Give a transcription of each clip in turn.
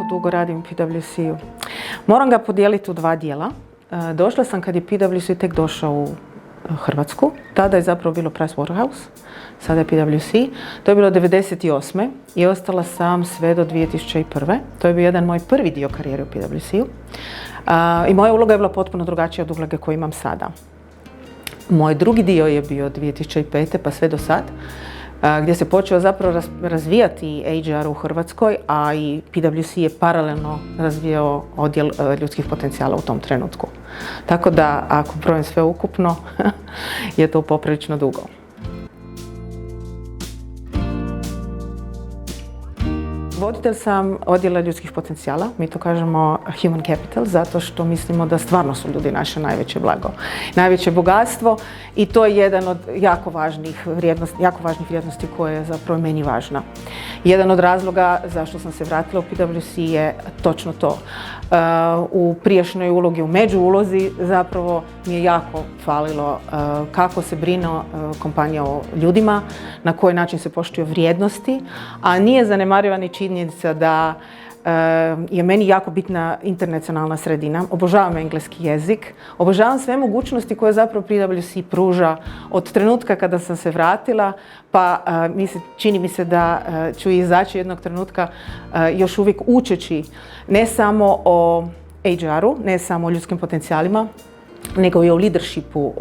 jako dugo radim u PwC-u. Moram ga podijeliti u dva dijela. Došla sam kad je PwC tek došao u Hrvatsku. Tada je zapravo bilo Pricewaterhouse, sada je PwC. To je bilo 1998. i ostala sam sve do 2001. To je bio jedan moj prvi dio karijere u PwC-u. I moja uloga je bila potpuno drugačija od uloge koju imam sada. Moj drugi dio je bio 2005. pa sve do sad, gdje se počeo zapravo razvijati HR u Hrvatskoj, a i PwC je paralelno razvijao odjel ljudskih potencijala u tom trenutku. Tako da, ako brojim sve ukupno, je to poprilično dugo. Voditelj sam odjela ljudskih potencijala, mi to kažemo human capital, zato što mislimo da stvarno su ljudi naše najveće blago, najveće bogatstvo i to je jedan od jako važnih vrijednosti koje je zapravo meni važna. Jedan od razloga zašto sam se vratila u PwC je točno to. U prijašnjoj ulogi, u međuulozi zapravo mi je jako falilo kako se brine kompanija o ljudima, na koji način se poštuju vrijednosti, a nije zanemariva ni činjenica da je meni jako bitna internacionalna sredina. Obožavam engleski jezik, obožavam sve mogućnosti koje zapravo PwC pruža od trenutka kada sam se vratila, pa čini mi se da ću izaći jednog trenutka još uvijek učeći ne samo o HR-u, ne samo o ljudskim potencijalima, nego i o leadershipu,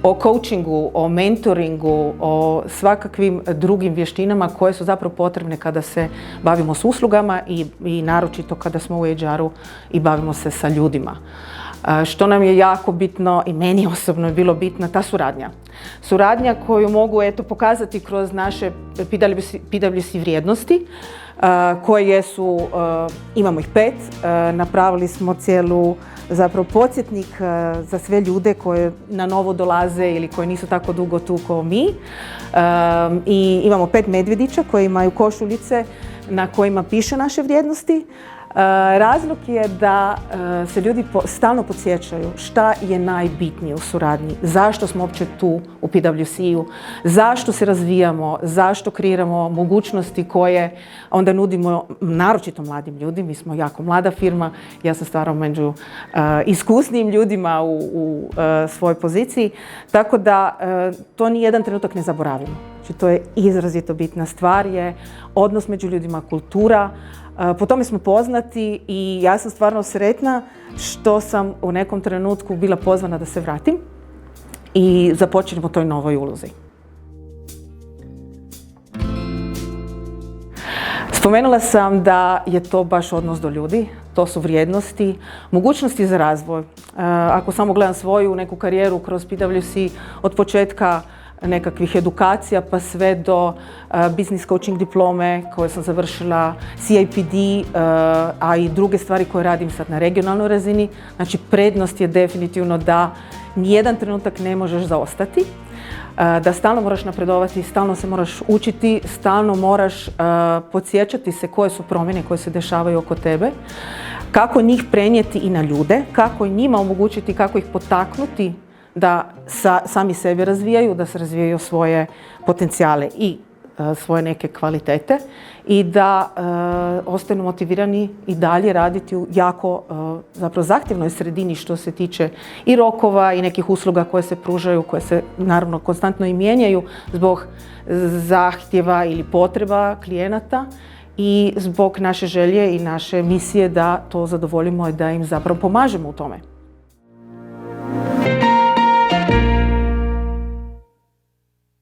o coachingu, o mentoringu, o svakakvim drugim vještinama koje su zapravo potrebne kada se bavimo s uslugama i naročito kada smo u HR-u i bavimo se sa ljudima. Što nam je jako bitno i meni osobno je bilo bitna ta suradnja. Suradnja koju mogu pokazati kroz naše PwC vrijednosti, koje su, imamo ih 5, napravili smo cijelu zapravo podsjetnik za sve ljude koje na novo dolaze ili koji nisu tako dugo tu kao mi. I imamo 5 medvjedića koji imaju košuljice na kojima piše naše vrijednosti. Razlog je da se ljudi stalno podsjećaju šta je najbitnije u suradnji, zašto smo uopće tu u PwC-u, zašto se razvijamo, zašto kreiramo mogućnosti koje onda nudimo naročito mladim ljudima. Mi smo jako mlada firma, ja sam stvarno među iskusnijim ljudima u svojoj poziciji, tako da to ni jedan trenutak ne zaboravimo. Znači, to je izrazito bitna stvar, je odnos među ljudima, kultura. Po tome smo poznati i ja sam stvarno sretna što sam u nekom trenutku bila pozvana da se vratim i započnemo toj novoj ulozi. Spomenula sam da je to baš odnos do ljudi, to su vrijednosti, mogućnosti za razvoj. Ako samo gledam svoju neku karijeru kroz PwC od početka nekakvih edukacija pa sve do business coaching diplome koje sam završila, CIPD, a i druge stvari koje radim sad na regionalnoj razini. Znači, prednost je definitivno da nijedan trenutak ne možeš zaostati, da stalno moraš napredovati, stalno se moraš učiti, stalno moraš podsjećati se koje su promjene koje se dešavaju oko tebe, kako njih prenijeti i na ljude, kako njima omogućiti, kako ih potaknuti da sami sebe razvijaju, da se razvijaju svoje potencijale i svoje neke kvalitete i da ostanu motivirani i dalje raditi u jako zapravo zahtjevnoj sredini što se tiče i rokova i nekih usluga koje se pružaju, koje se naravno konstantno i mijenjaju zbog zahtjeva ili potreba klijenata i zbog naše želje i naše misije da to zadovoljimo i da im zapravo pomažemo u tome.